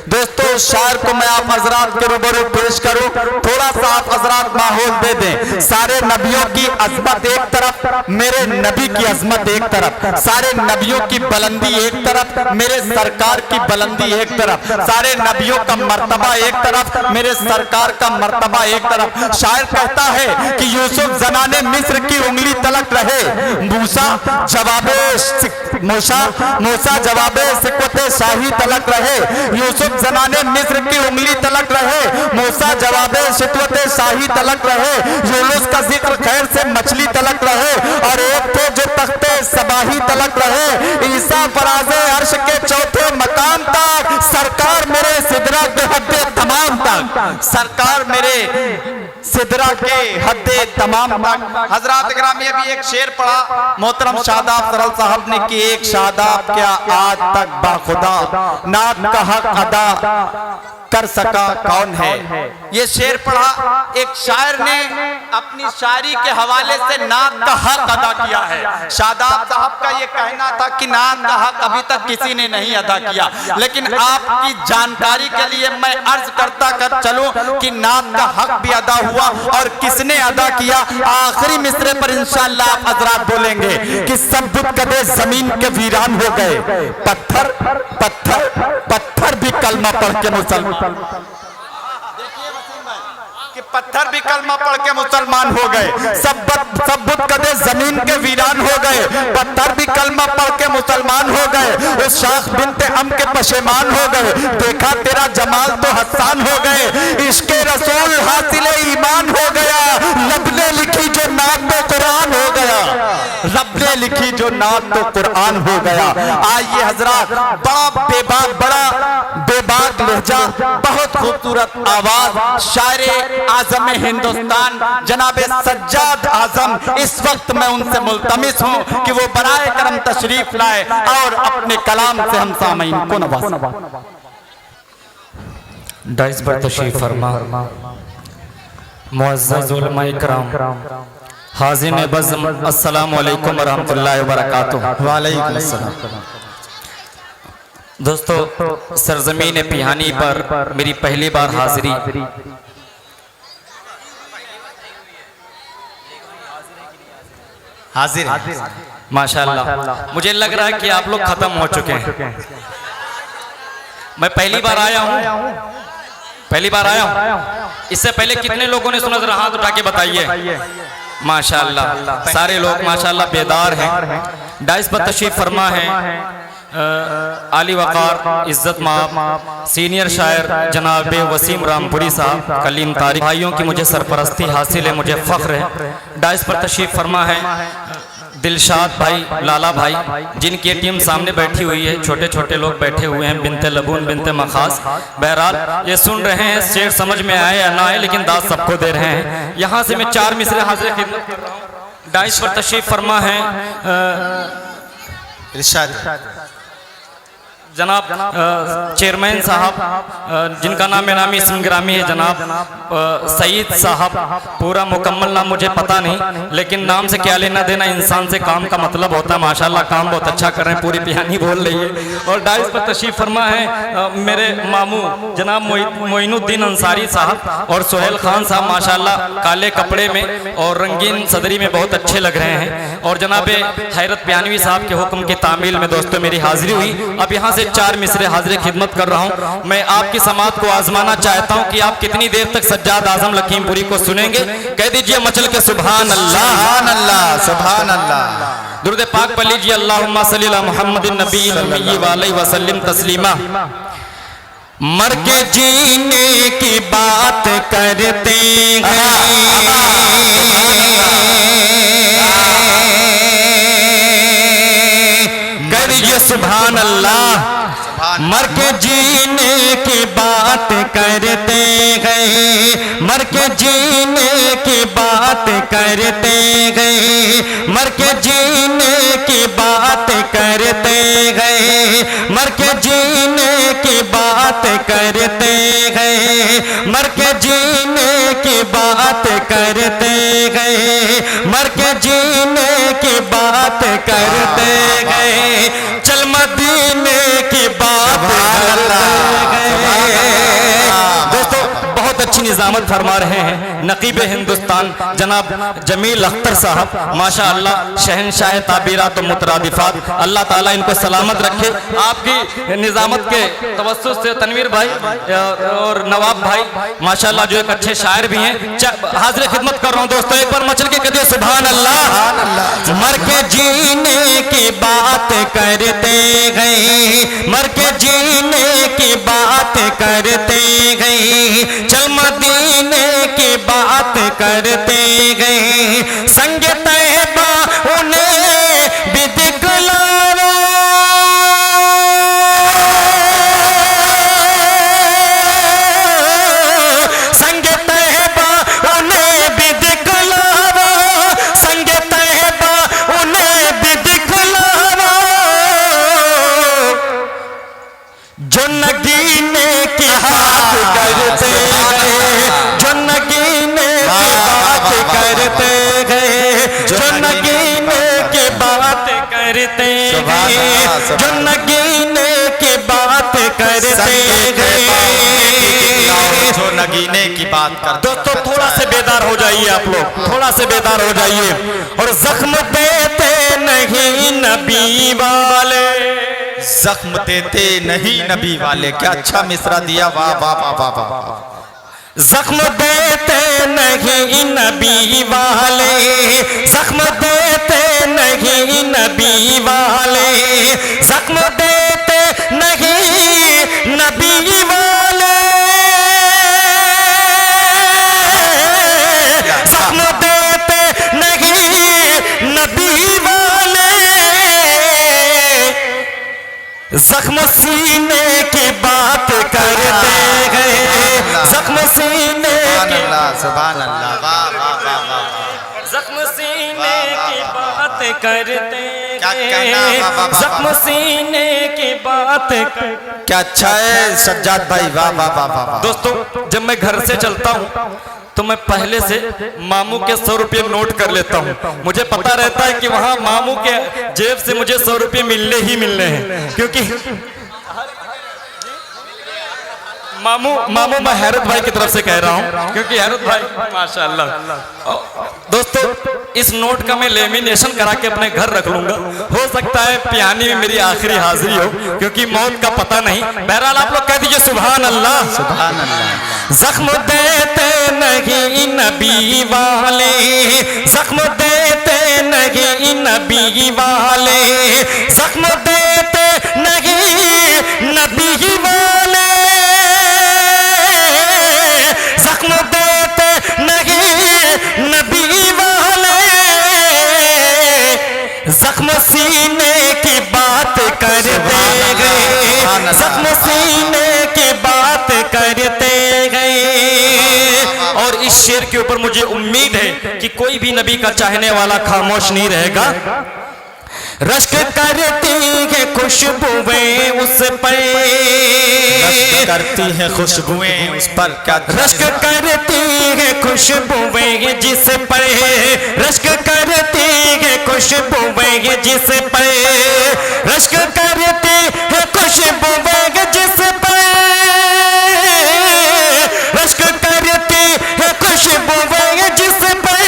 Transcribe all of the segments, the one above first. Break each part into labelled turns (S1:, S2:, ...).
S1: दोस्तों शायर को मैं आप हजरात के रूबरू पेश करूं, थोड़ा सा आप हजरात माहौल दे दें। सारे नबियों की अजमत एक तरफ, मेरे नबी की अजमत एक तरफ, सारे नबियों की बुलंदी एक तरफ, मेरे सरकार की बुलंदी एक तरफ, सारे नबियों का मर्तबा एक तरफ, मेरे सरकार का मर्तबा एक तरफ। शायर कहता है कि यूसुफ जनाने मिस्र की उंगली तलक रहे, मूसा जवाबे सिकवते शाही तलक रहे। यूसुफ जनाने मिस्र की उंगली तलक रहे, मूसा जवाबे सिकवते शाही तलक रहे। यूनुस का जिक्र खैर से मछली तलक रहे, और एक थे जो तख्ते सबाही तलक रहे। ईसा फराजे अर्श के चौथे मकाम तक, सरकार मेरे सिदरा के हद्दे तमाम तक, सरकार मेरे सिदरा के हद्दे तमाम तक। हजरात ग्रामी अभी एक शेर पढ़ा मोहतरम शादाब सरल साहब ने कि एक शादाब क्या आज तक बाखुदा नात का हक अदा कर सका कौन है। ये शेर पढ़ा एक शायर ने अपनी शायरी के हवाले से नात का हक अदा किया है। शादाब साहब का ये कहना था कि नात का हक अभी तक किसी ने नहीं अदा किया, लेकिन आपकी जानकारी के लिए मैं अर्ज करता कर चलूं कि नात का हक भी अदा हुआ और किसने अदा किया। आखिरी मिसरे पर इंशाअल्लाह आप हजरात बोलेंगे कि सब बुत कदे जमीन के वीरान हो गए, पत्थर पत्थर पत्थर भी कलमा पढ़ के मुसलमान, कि पत्थर भी कलमा पढ़ के मुसलमान हो गए। सब बुत कदे जमीन के वीरान हो गए, पत्थर भी कलमा पढ़ के मुसलमान हो गए। उस शाख बिनते अम के पशेमान हो गए, देखा तेरा जमाल तो हसान हो गए। इश्के रसूल हासिले ईमान हो गया, लब ने लिखी जो नात तो कुरान हो गया, रब ने लिखी जो नात तो कुरान हो गया। आइए हजरात, बड़ा बेबाक लहजा, बहुत खूबसूरत आवाज, शायर आजम हिंदुस्तान जनाब सज्जाद आजम, इस वक्त मैं उनसे मुल्तमिस हूं कि वो बराए करम तशरीफ लाए और अपने कलाम से हम सामईन को नवाज़ें।
S2: डाइस पर तशरीफ फरमा मुअज़्ज़ज़ उलमा इकराम, हाज़िन बज़्म, अस्सलामु अलैकुम वरहमतुल्लाहि वबरकातुहू। वालेकुम अस्सलाम। दोस्तों सरजमीन पिहानी पर मेरी पहली बार हाजिरी,
S1: हाजिर
S2: माशाअल्लाह। मुझे लग रहा है कि आप लोग खत्म हो चुके हैं। मैं पहली बार आया हूँ। इससे पहले कितने लोगों ने सुना, जरा हाथ उठा के बताइए। माशाअल्लाह सारे लोग माशाअल्लाह बेदार हैं। डाइस पर तशरीफ फरमा है आली वकार इज्जत माब सीनियर शायर जनाब वसीम रामपुरी साहब कलीम तारीख। भाइयों की मुझे सरपरस्ती हासिल है, मुझे फ़ख्र है। डाइस पर तशरीफ फरमा है दिलशाद भाई, लाला भाई, जिनकी टीम सामने बैठी हुई है। छोटे छोटे लोग बैठे हुए हैं, बिनते लबून बिनते मखास। बहरहाल ये सुन रहे हैं, शेर समझ में आए या ना आए, लेकिन दाद सबको दे रहे हैं। यहाँ से मैं 4 मिसरे हाजिर खिदमत कर रहा हूँ। डाइस पर तशरीफ फरमा है जनाब चेयरमैन साहब, जिनका नाम नामी इसम ग्रामी है, जनाब सईद साहब। पूरा मुकम्मल नाम मुझे पता नहीं, लेकिन नाम से क्या लेना देना, इंसान से काम का मतलब होता है। माशाल्लाह काम बहुत अच्छा कर रहे हैं, पूरी पिहानी बोल रही है। और डाइस पर तशरीफ फरमा है मेरे मामू जनाब मोइनुद्दीन अंसारी साहब और सुहेल खान साहब, माशाल्लाह काले कपड़े में और रंगीन सदरी में बहुत अच्छे लग रहे हैं। और जनाब हैरत पिहानवी साहब के हुक्म की तामील में दोस्तों मेरी हाजिरी हुई। अब यहाँ से 4 मिसरे हाजिर खिदमत कर रहा हूँ। मैं आपकी समात को आजमाना चाहता हूँ कि आप कितनी देर तक सज्जाद आजम लखीमपुरी को सुनेंगे। कह दीजिए मचल के सुभान अल्लाह,
S1: सुभान अल्लाह, सुभान अल्लाह।
S2: दुरूद पाक पढ़ लीजिए, अल्लाहुम्मा सल्ली अला मुहम्मदिन नबील उम्मी व अलैहि वसल्लम तस्लीमा। मर के जीने की बात करते हैं, करिए सुभान अल्लाह। मर के जीने की बात करते हैं, मर के जीने की बात करते हैं, मर के जीने की बात करते हैं, मर के जीने की बात करते हैं। मर के जीने की बात करते गए, मर के जीने की बात करते गए, चल मदीने की बात करते गए। दोस्तों बहुत अच्छी निजामत फरमा रहे हैं नकीब हिंदुस्तान जनाब जमील अख्तर साहब, माशाअल्लाह शहनशाह ताबीरात और मुतरादिफात। अल्लाह ताला इनको सलामत रखे। आपकी निजामत के तवस्सुस से तनवीर भाई और नवाब भाई माशाअल्लाह जो एक अच्छे शायर भी हैं, हाजिर खिदमत कर रहा हूँ दोस्तों, एक बार मचल के कहिए सुभान अल्लाह। मर के जीने की बात करते गए, मर के जीने की बात करते गए, चल मदीने की बात करते गए, संग तैबा उन्हें भी दिखलावा, संग तैबा उन्हें भी दिखलावा, संग तैबा उन्हें भी दिखलावा, जो नगीने की हाथ करते गए, जो नगीने की बात करते गए, जो नगीने की बात करते गए, जो नगीने की बात करते गए,
S1: जो नगीने की बात कर।
S2: दोस्तों थोड़ा से बेदार हो जाइए आप लोग, थोड़ा से बेदार हो जाइए। और जख्म देते नहीं नबी वाले,
S1: जख्म देते नहीं नबी वाले। क्या अच्छा मिसरा दिया, वाह वाह वाह वाह वाह।
S2: जख्म देते नहीं नबी वाले, जख्म देते नहीं नबी वाले, जख्म देते नहीं नबी वाले, जख्म देते नहीं नबी वाले, जख्म सीने की बात करते गए, जख्म सीने की,
S1: सुभान अल्लाह, वाह वाह वाह वाह।
S2: जख्म सीने की बात करते
S1: क्या कहना, वाह वाह वाह।
S2: जख्म सीने की बात
S1: क्या अच्छा है सज्जाद भाई, वाह वाह वाह वाह।
S2: दोस्तों जब मैं घर से चलता हूँ तो मैं पहले से मामू के 100 रुपये नोट कर लेता हूँ। मुझे पता रहता है कि वहाँ मामू के जेब से मुझे 100 रुपये मिलने ही मिलने हैं, क्योंकि मामू मैं हैरत भाई की तरफ से कह रहा हूँ, क्योंकि हैरत भाई माशाअल्लाह। दोस्तों इस नोट का मैं लेमिनेशन करा के अपने घर रख लूंगा, हो सकता है पियानी में मेरी आखिरी हाजिरी हो, क्योंकि मौत का पता नहीं। बहरहाल आप लोग कह दीजिए सुभान अल्लाह,
S1: सुभान अल्लाह।
S2: जख्म देते नहीं नबी वाले, जख्म देते नहीं नबी वाले, जख्म देते नहीं नबी वाले, जख्म देते नहीं नबी वाले, जख्म सीने की बात करते गए, जख्म सीने की बात करते गए। और इस शेर के ऊपर मुझे उम्मीद है कि कोई भी नबी का चाहने वाला खामोश नहीं रहेगा। रश्क करती है खुशबुएं उस पर,
S1: करती है खुशबुएं उस पर, क्या
S2: रश्क करती है खुशबुएं जिस पर, रश्क करती है खुशबुएं जिस पर, रश्क करती है खुशबुएं जिस पर, रश्क करती है खुशबुएं जिस पर,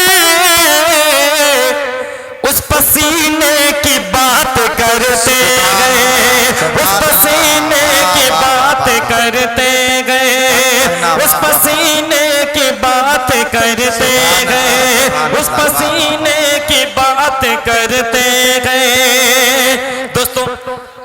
S2: उस पसीने की बात करते गए, उस पसीने की बात करते गए, उस पसीने की बात करते गए, उस पसीने की बात करते गए। दोस्तों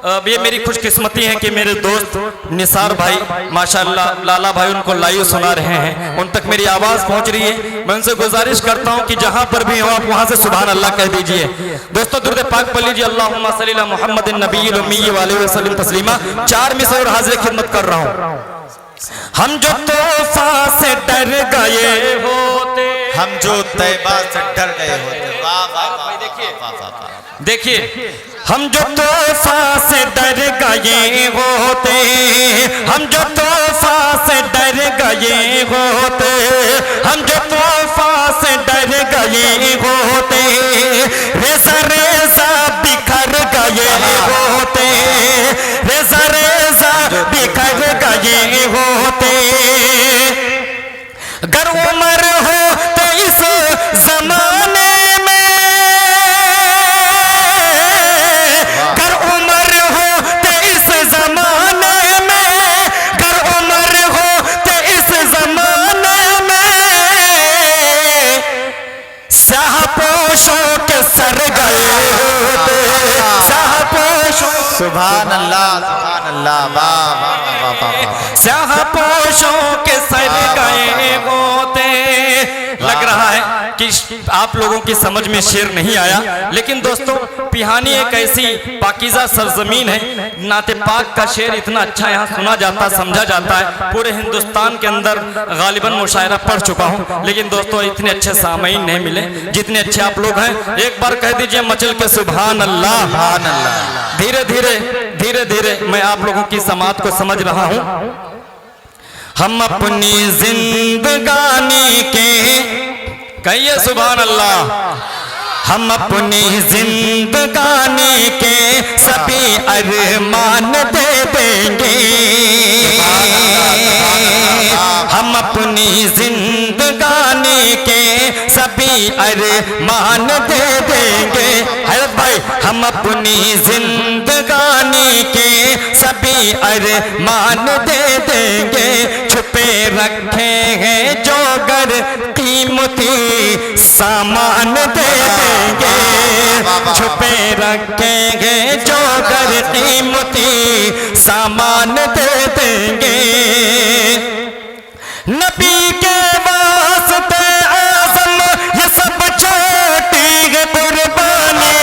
S2: अब ये मेरी खुशकिस्मती है कि मेरे दोस्त निसार भाई माशाअल्लाह लाला भाई उनको लाइव सुना रहे हैं, उन तक मेरी आवाज़ पहुंच रही है। मैं उनसे गुजारिश करता हूं कि जहां पर भी हो आप वहां से सुभान अल्लाह कह दीजिए। दोस्तों दुरूद पाक पढ़ लीजिए, अल्लाहुम्मा सल्ली अला मुहम्मदिन नबील उम्मी व अलैहि वसल्लम तस्लीमा। 4 मिसर और हाजिर खिदमत कर रहा हूं। हम जो तौफा से डर गए होते,
S1: हम जो तैबा से डर गए होते। वाह वाह वाह, देखिए
S2: देखिए हम जो तूफा से डर गए होते, हम जो तूफा से डर गए होते, हम जो तूफा से डर गए होते, रेजा रेजा बिखर गए होते, रेजा रेजा बिखर गए होते। अगर उम्र हो तो इस जमाने में, अगर उम्र हो तो इस जमाने में, अगर उम्र हो तो इस जमाने में, शाहपोशों के सर गए होते, शाहपोशों,
S1: सुभान अल्लाह, सुभान अल्लाह, वाह वाह वाह वाह।
S2: शाहपोशों के सर गए होते। लग रहा है कि आप लोगों की समझ में शेर नहीं आया, लेकिन दोस्तों पिहानी एक ऐसी पाकीज़ा सरजमीन है, नाते पाक का शेर इतना अच्छा यहाँ सुना जाता, समझा जाता है। पूरे हिंदुस्तान के अंदर गालिबन मुशायरा पढ़ चुका हूँ, लेकिन दोस्तों इतने अच्छे सामईन नहीं मिले जितने अच्छे आप लोग हैं। एक बार कह दीजिए मचल के सुभान अल्लाह,
S1: सुभान अल्लाह।
S2: धीरे धीरे धीरे धीरे मैं आप लोगों की समात को समझ रहा हूँ। हम अपनी जिंदगानी के, कहिए सुभान अल्लाह, हम अपनी जिंदगानी के सभी अरमान दे देंगे, हम अपनी जिंदगानी के सभी अरमान दे देंगे। हैरत भाई, हम अपनी जिंदगानी के सभी अरमान दे देंगे। छुपे रखे हैं जो गर कीमती सामान दे देंगे, छुपे रखे हैं जो गर कीमती सामान दे देंगे। नबी के वास्ते आज़म ये सब छोटी है कुर्बानी,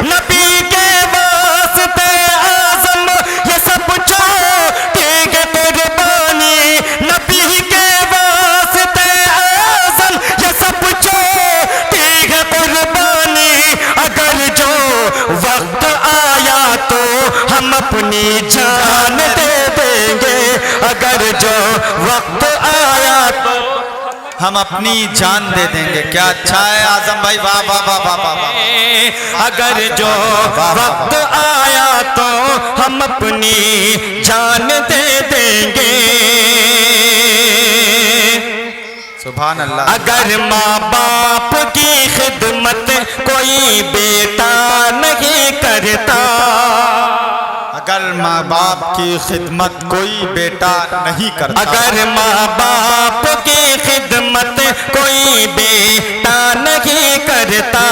S2: नबी के वास्ते आज़म ये सब छोटी है कुर्बानी, नबी के वास्ते आज़म ये सब छोटी है कुर्बानी। अगर जो वक्त आया तो हम अपनी जान दे देंगे, अगर जो वक्त आया तो
S1: हम अपनी जान दे देंगे। क्या अच्छा है आजम भाई, वाह वाह वाह वाह वाह।
S2: अगर जो वक्त आया तो हम अपनी जान दे देंगे।
S1: सुभान अल्लाह।
S2: अगर माँ बाप की खिदमत कोई बेटा नहीं करता,
S1: अगर माँ बाप की खिदमत कोई बेटा नहीं करता,
S2: अगर माँ बाप की खिदमत कोई बेटा नहीं करता,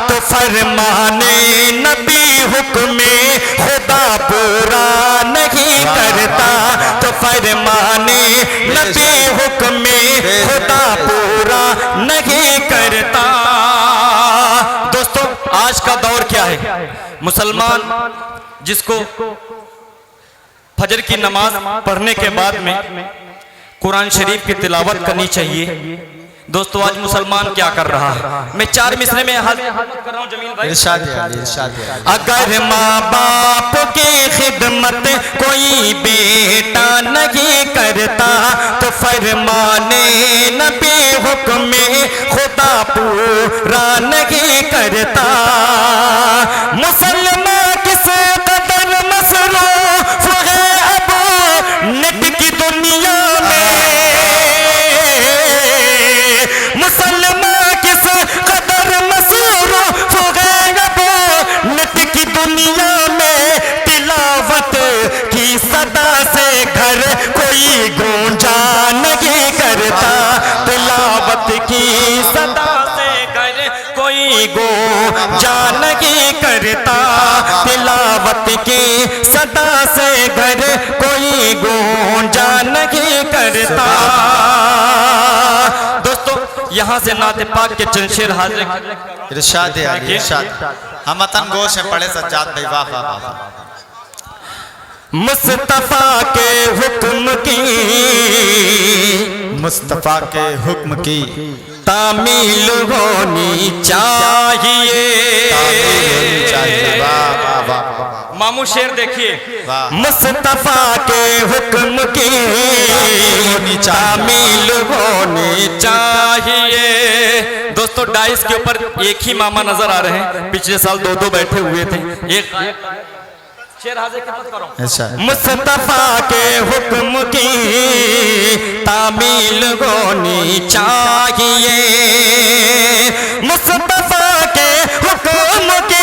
S2: तो फरमाने नबी हुक्मे खुदा पूरा नहीं करता, तो फरमाने नबी हुक्मे खुदा पूरा नहीं करता। दोस्तों आज का दौर क्या है? मुसलमान जिसको फजर की नमाज पढ़ने के बाद में कुरान शरीफ की तिलावत करनी चाहिए। दोस्तों आज मुसलमान क्या कर रहा है? मैं 4 मिसरे में हाजिर कर रहा हूं जमील भाई।
S1: इरशाद है, इरशाद है।
S2: अगर माँ बाप की खिदमत कोई बेटा नहीं करता, तो फरमाने नबी हुक्मे खुदा पूरा नहीं करता। मुसलमान किस कदर मसरूफ है अब नेट की दुनिया में, मुसलमान किस कदर मसरूफ है अब नेट की दुनिया में। तिलावत की सदा से घर कोई गूंजा नहीं करता, तिलावत की सदा से घर कोई गूंजा नहीं करता, तिलावत की सदा से घर कोई गूंजा नहीं करता। दोस्तों यहाँ से नाते पाक के चंद शेर हाजिर।
S1: इरशाद है, इरशाद। हम वतन गोश में पढ़े सज्जाद भाई, वाह वाह वाह।
S2: मुस्तफा के हुक्म की,
S1: मुस्तफा के हुक्म की
S2: तामील होनी चाहिए। मामू शेर देखिए, मुस्तफा के हुक्म की तामील होनी चाहिए। दोस्तों डाइस के ऊपर एक ही मामा नजर आ रहे हैं, पिछले साल दो दो बैठे हुए थे। एक शेर हाजिर खिदमत करो। मुस्तफा के हुक्म की तामील होनी चाहिए। मुस्तफा के हुक्म की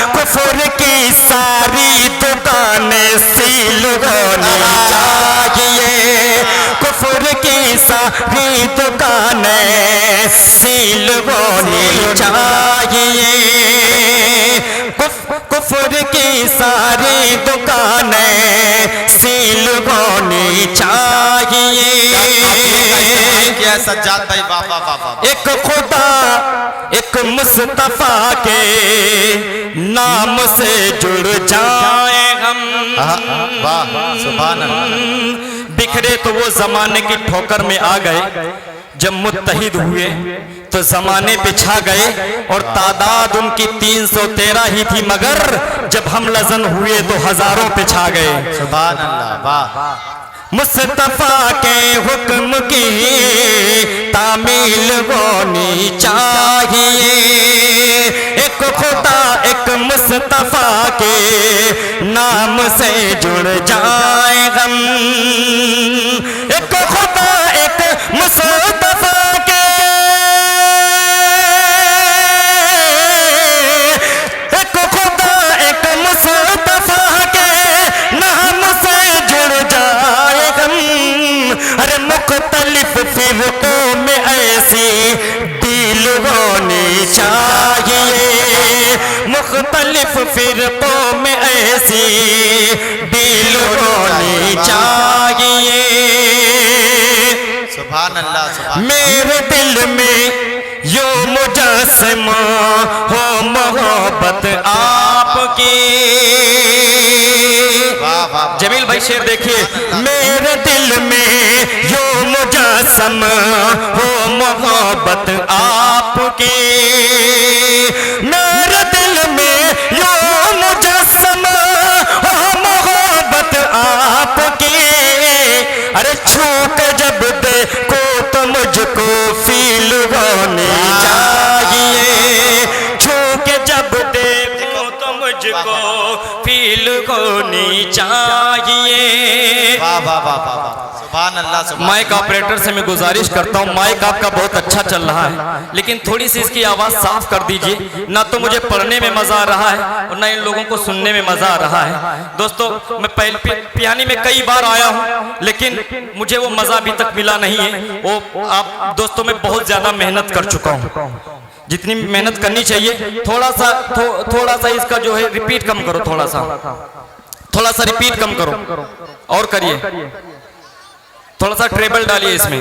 S2: कुफर की सारी दुकानें सील होनी चाहिए। कुफर की सारी दुकानें सील होनी चाहिए। कुफर की सारी दुकानें सील होनी चाहिए।
S1: क्या सज्जाद भाई, वाह वाह वाह।
S2: एक खुदा एक मुस्तफा के नाम से जुड़ जाए हम।
S1: वाह सुभान अल्लाह।
S2: बिखरे तो वो जमाने की ठोकर में आ गए, जब मुत्तहिद हुए तो जमाने पे छा गए। और तादाद उनकी 313 ही थी, मगर जब हम लजन हुए तो हजारों पे छा गए।
S1: सुभान अल्लाह, वाह।
S2: मुस्तफा के हुक्म की तामील होनी चाहिए। एक खुदा एक मुस्तफा के नाम से जुड़ जाए हम। एक खुदा एक मुस्तफा के, एक खुदा एक मुस्तफा के नाम से जुड़ जाए हम। अरे मुख्तलिफ फिरकों में ऐसी डील होनी चाहिए। मुख्तलिफ फिरकों में ऐसी डील होनी चाहिए।
S1: सुभान अल्लाह, सुभान।
S2: मेरे दिल में यो मुजस्समा हो मोहब्बत आपकी। जमील भाई शेर देखिए, मेरे दिल में यो मुजस्सम हो मोहब्बत आपकी। मेरे दिल में यो मुजस्सम हो मोहब्बत आपकी। अरे छू के जब देखो तो मुझको फील होनी चाहिए। छू के जब देखो तो मुझको फील होनी चाहिए।
S1: वाह वाह वाह वाह, सुभान अल्लाह, सुभान।
S2: माइक ऑपरेटर से मैं गुजारिश करता हूँ, माइक आपका बहुत अच्छा चल रहा है, लेकिन थोड़ी सी इसकी आवाज़ साफ कर दीजिए। ना तो मुझे पढ़ने में मज़ा आ रहा है और ना इन लोगों को सुनने में मज़ा आ रहा है। दोस्तों मैं पहले पियानी में कई बार आया हूँ, लेकिन मुझे वो मज़ा अभी तक मिला नहीं है। वो आप दोस्तों मैं बहुत ज़्यादा मेहनत कर चुका हूँ, जितनी मेहनत करनी चाहिए। थोड़ा सा इसका जो है रिपीट कम करो, थोड़ा सा रिपीट कम करो और करिए। थोड़ा सा ट्रेबल डालिए, इसमें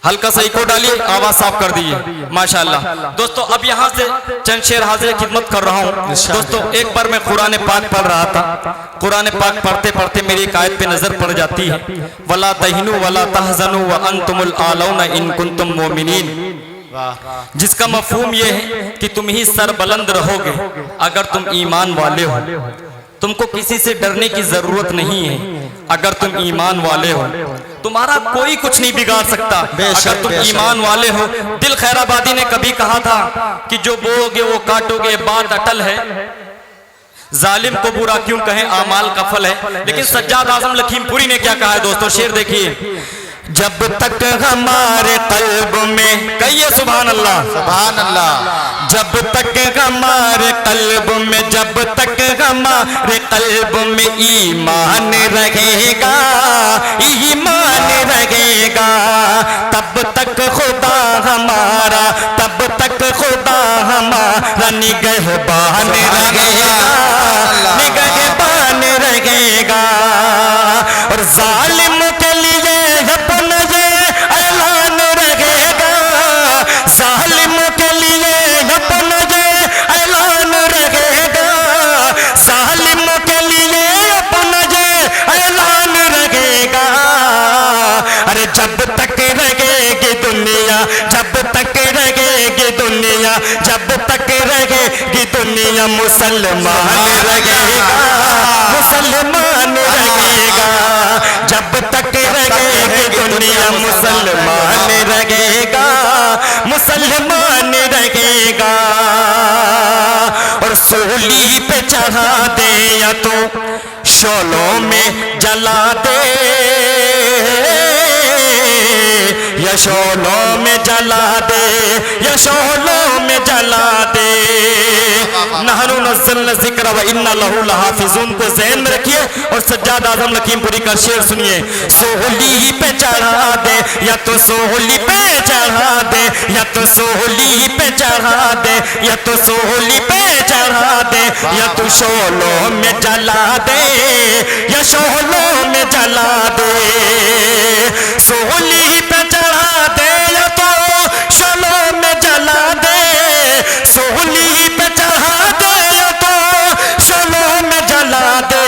S2: हल्का सा इको डालिए, आवाज साफ कर दीजिए। माशाल्लाह। दोस्तों अब यहाँ से चंद शेर हाजिर खिदमत कर रहा हूँ। दोस्तों एक बार मैं कुरान पाक पढ़ रहा था, कुरान पाक पढ़ते पढ़ते मेरी एक आयत पे नजर पड़ जाती है, वला तहिनु वला तहजनु व अंतुमुल आलौना इन कुंतुम मोमिनीन, जिसका मफहूम ये है कि तुम ही सरबलंद रहोगे अगर तुम ईमान वाले हो। तुमको किसी से डरने की जरूरत नहीं है अगर तुम ईमान वाले हो। तुम्हारा कोई कुछ नहीं बिगाड़ सकता अगर तुम ईमान वाले हो। दिल खैराबादी ने कभी कहा था कि जो बोओगे वो काटोगे, बात अटल है। जालिम को बुरा क्यों कहें, आमाल का फल है। लेकिन सज्जाद आजम लखीमपुरी ने क्या कहा है दोस्तों, शेर देखिए। जब तक हमारे कल्ब में, कहिए सुभान अल्लाह,
S1: सुभान अल्लाह।
S2: जब तक हमारे कल्ब में, जब तक हमारे कल्ब में ईमान रहेगा, ईमान रहेगा, तब तक खुदा हमारा, तब तक खुदा हमारा निगहबान रहेगा, निगहबान रहेगा। और जालिम के लिए अपना ये ऐलान रहेगा, जब तक रहेगी दुनिया, जब तक रहेगी दुनिया, जब तक रहेगी दुनिया मुसलमान रहेगा, मुसलमान रहेगा। जब तक रहेगी दुनिया मुसलमान रहेगा, मुसलमान रहेगा। और सूली पे चढ़ा दे या तो शोलों में जला दे, या शोलों में जला दे, या शोलों में जला दे। नहनु नज़्ज़लना ज़िक्र व इन्ना लहू लहाफ़िज़ून को ज़हन में रखिए और सज्जाद आज़म लखीमपुरी का शेर सुनिए। सोहली पे चढ़ा दे या तो सोहली पे चढ़ा दे, या तो सोहली पे चढ़ा दे, या तो सोहली पे चढ़ा दे, या तो शोलों में जला दे, या शोलों में जला दे। सोहली पे चढ़ा दे या तो शोलों में जला दे, सोहली पे चढ़ा दे या तो शोलों में जला दे।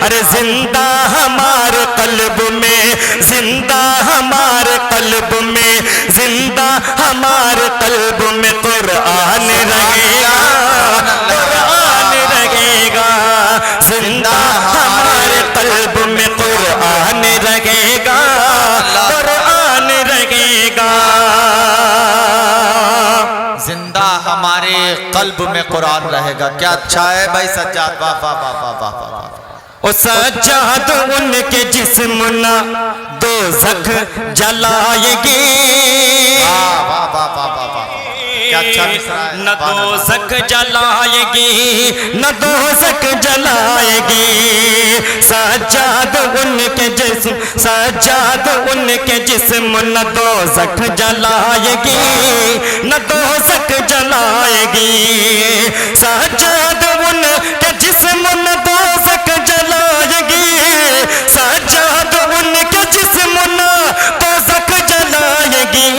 S2: अरे जिंदा हमारे कल्ब में, जिंदा हमारे कल्ब में, जिंदा हमारे कल्ब में कुरान रहेगा, कुरान रहेगा। जिंदा हमारे कल्ब में कुरान रहेगा, कुरान रहेगा।
S3: जिंदा हमारे कल्ब में कुरान रहेगा। क्या अच्छा है भाई सज्जाद, वाह वाह वाह वाह वाह वाह।
S2: ओ सज्जाद उनके जिस्म ना दोज़ख जलाएगी,
S3: वाह वाह वाह वाह वाह वाह। क्या अच्छा मिसरा है।
S2: न दोज़ख जलाएगी, न दोज़ख जलाएगी। सज्जाद उनके जिस्म, सज्जाद उनके जिस्म न दोज़ख जलाएगी, न दोज़ख जलाएगी। सज्जाद उनके जिस्म न दोज़ख जलाएगी, सज्जाद उनके जिस्म न दोज़ख जलाएगी।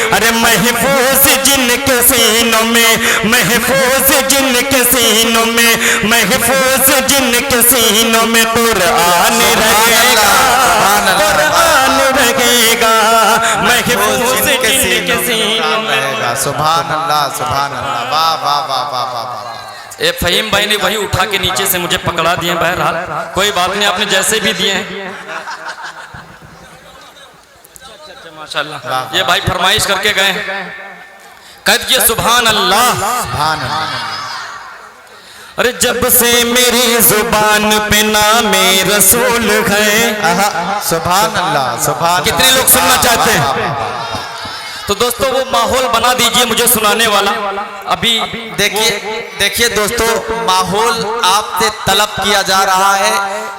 S2: अरे महफूज जिनके सीनों में, महफूज जिनके सीनों में, महफूज जिनके सीनों में कुरान रहेगा, कुरान रहेगा। महफूज जिनके सीनों में
S3: रहेगा। सुभान अल्लाह, सुभान अल्लाह, वाह वाह वाह वाह वाह वाह।
S2: ये फहीम भाई ने वही उठा के नीचे से मुझे पकड़ा दिए। बहरहाल कोई बात नहीं, आपने जैसे भी दिए हैं माशाल्लाह। ये भाई फरमाइश करके गए, कह दिए सुभान अल्लाह,
S3: सुभान अल्लाह।
S2: अरे जब से मेरी जुबान पे नामे रसूल है।
S3: सुभान अल्लाह, सुभान।
S2: कितने लोग सुनना चाहते हैं? तो दोस्तों वो माहौल बना दीजिए मुझे सुनाने वाला। अभी
S3: देखिए देखिए दोस्तों, माहौल आपसे तलब किया जा रहा है।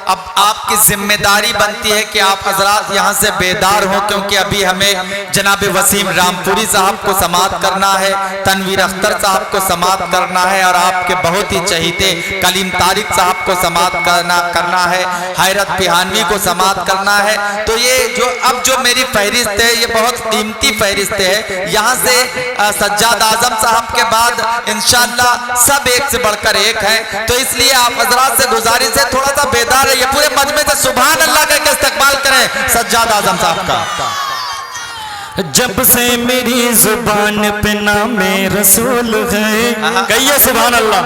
S3: अब आपकी जिम्मेदारी बनती है कि आप हजरात यहाँ से बेदार हों, क्योंकि अभी हमें जनाब वसीम रामपुरी साहब को समाअत करना है, तनवीर अख्तर साहब को समाअत करना है, और आपके बहुत ही चहीते कलीम तारिक साहब को समाअत करना है, हैरत पिहानवी को समाअत करना है। तो ये जो मेरी फहरिस्त है, ये बहुत कीमती फहरिस्त है। यहाँ से सज्जाद आजम साहब के बाद इंशाअल्लाह सब एक से बढ़कर एक है। तो इसलिए आप हजरात से गुजारिश है, थोड़ा सा बेदार है, ये पूरे मजमे से सुभान अल्लाह का इस्तेमाल करें सज्जाद आजम साहब का।
S2: जब से मेरी जुबान पे नामे रसूल है, कहिए सुभान अल्लाह।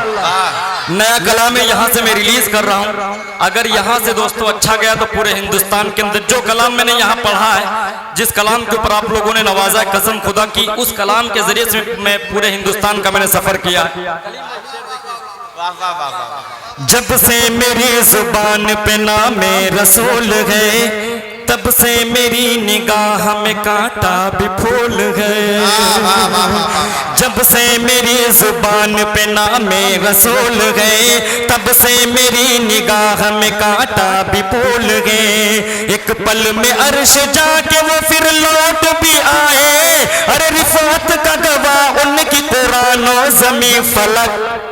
S2: नया कलाम है, यहाँ से मैं रिलीज कर रहा हूँ। अगर यहाँ से दोस्तों अच्छा गया तो पूरे हिंदुस्तान के अंदर जो कलाम मैंने यहाँ पढ़ा है, जिस कलाम के ऊपर आप लोगों ने नवाजा, कसम खुदा की, उस कलाम के जरिए से मैं पूरे हिंदुस्तान का मैंने सफर किया। जब से मेरी जुबान पे नामे रसूल है, तब से मेरी निगाह में कांटा भी फूल है। जब से मेरी जुबान पे नामे रसूल है, तब से मेरी निगाह में कांटा भी फूल है। एक पल में अर्श जाके वो फिर लौट भी आए, अरे रिफात का गवाह उनकी कुरानो ज़मीं फलक।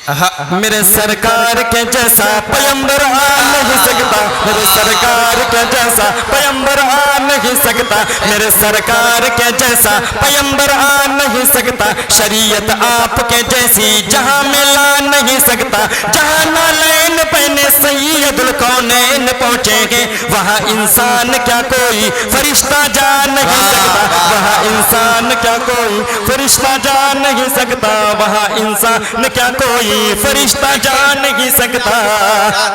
S2: मेरे सरकार के जैसा पैगंबर आ नहीं सकता, मेरे सरकार के जैसा पैगंबर आ नहीं नहीं सकता, मेरे सरकार के जैसा पैगंबर आ नहीं सकता, शरीयत आपके जैसी जहां में ला नहीं सकता, जहां नालैन पहने सैयदुल कौनैन पहुंचेंगे वहां इंसान क्या कोई फरिश्ता जा नहीं सकता, वहां इंसान क्या कोई फरिश्ता जा नहीं सकता, वहां इंसान क्या कोई फरिश्ता जा नहीं सकता।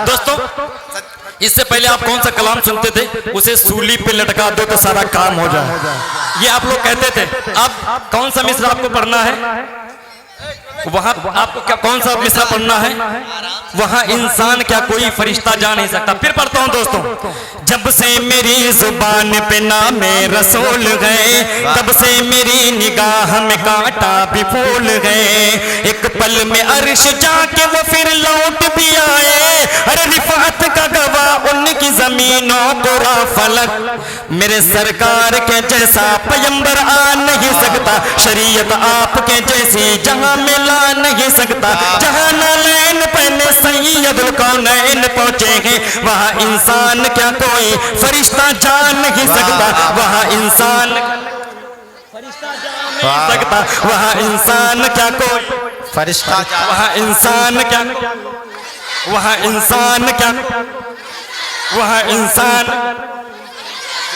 S2: दोस्तों, इससे पहले आप कौन सा कलाम सुनते थे, उसे सूली पे लटका दो तो सारा काम हो जाए, ये आप लोग कहते थे। अब कौन सा मिसरा आपको पढ़ना है, वहां आपको क्या कौन सा मिसरा पढ़ना है, वहां इंसान क्या कोई फरिश्ता जा नहीं सकता। फिर पढ़ता हूं दोस्तों, जब से मेरी जुबान पे नामे रसूल गए, तब से मेरी निगाह में कांटा भी फूल गए, एक पल में अर्श जाके वो फिर लौट भी आए, अरे रिफात का गवाह उनकी जमीनों पूरा फलक, मेरे सरकार के जैसा पैगंबर आ नहीं सकता, शरीयत आपके जैसी जहां में ला नहीं सकता, जहां नालैन पहने सैयदुल कौनैन पहुंचेंगे वहां इंसान क्या कोई फरिश्ता जा नहीं सकता, वहां इंसान फरिश्ता जा नहीं सकता, वहां इंसान क्या कोई
S3: फरिश्ता,
S2: वहां इंसान क्या, वहां इंसान क्या, वहां इंसान,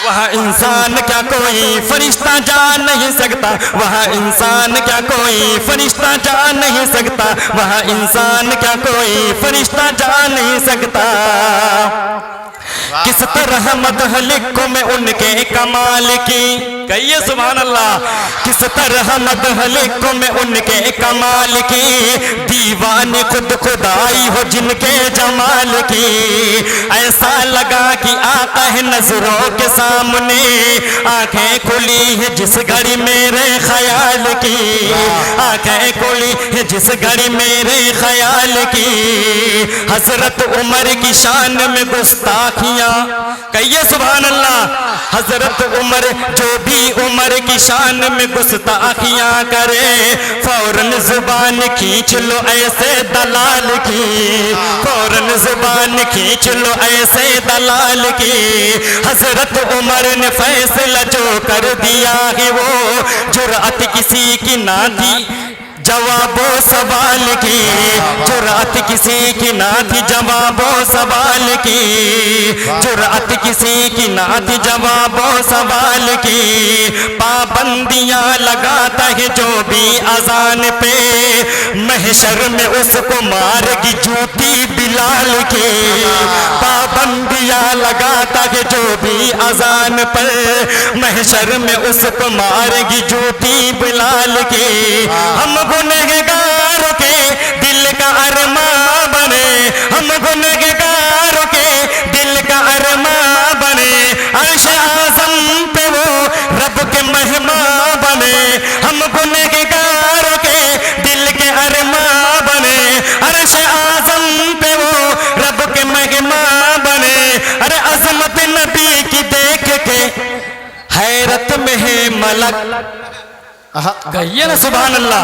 S2: वहां इंसान क्या कोई फरिश्ता जा नहीं सकता, वहां इंसान क्या कोई फरिश्ता जा नहीं सकता, वहां इंसान क्या कोई फरिश्ता जा नहीं सकता। किस तरह मदह लिखूं मैं उनके कमाल की, कहिए सुभान अल्लाह, किस तरह मदह लिखूं मैं उनके कमाल की, दीवानी खुद खुदाई हो जिनके जमाल की, ऐसा लगा कि आका है नजरों के सामने, आंखें खुली है जिस घड़ी मेरे ख्याल की, आंखें खुली है जिस घड़ी मेरे ख्याल की, हजरत उमर की शान में गुस्ताखियां, कहिए सुभान अल्लाह, हजरत उमर जो भी उमर की शान में गुस्ताखियां करे, फौरन जुबान खींच लो ऐसे दलाल की, फौरन जुबान खींच लो ऐसे दलाल की, हजरत उमर ने फैसला जो कर दिया है वो जुर्अत किसी की ना थी जवाबो सवाल की, जुर्अत किसी की ना थी जवाबो सवाल की, जुर्अत किसी की ना थी जवाबो सवाल की, पाबंदियां लगाता है जो भी अजान पे, महशर में उसको मारेगी जूती बिलाल की, पाबंदियां लगाता है जो भी अजान पर, महशर में उसको मारेगी जूती बिलाल की, हम गुनहगारों के दिल का अरमा बने, हम गुनहगारों के दिल का अरमा बने, अर्श आज़म पे वो रब के मेहमा बने, हम गुनहगारों के दिल के अरमा बने, अर्श आज़म पे वो रब के मेहमा बने, अरे अज़मत नबी की देख के हैरत में है मलक, कहिए ना सुभान अल्लाह,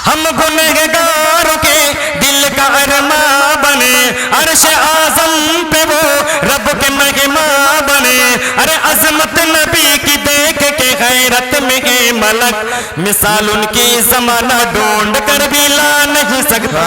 S2: हम गुनहगारों के दिल का अरमा बने, अर्श आज़म पे वो रब के महिमा बने, अरे अज़मत नबी की देख के गैरत में है मलक, मिसाल उनकी ज़माना ढूंढ कर भी ला नहीं सकता।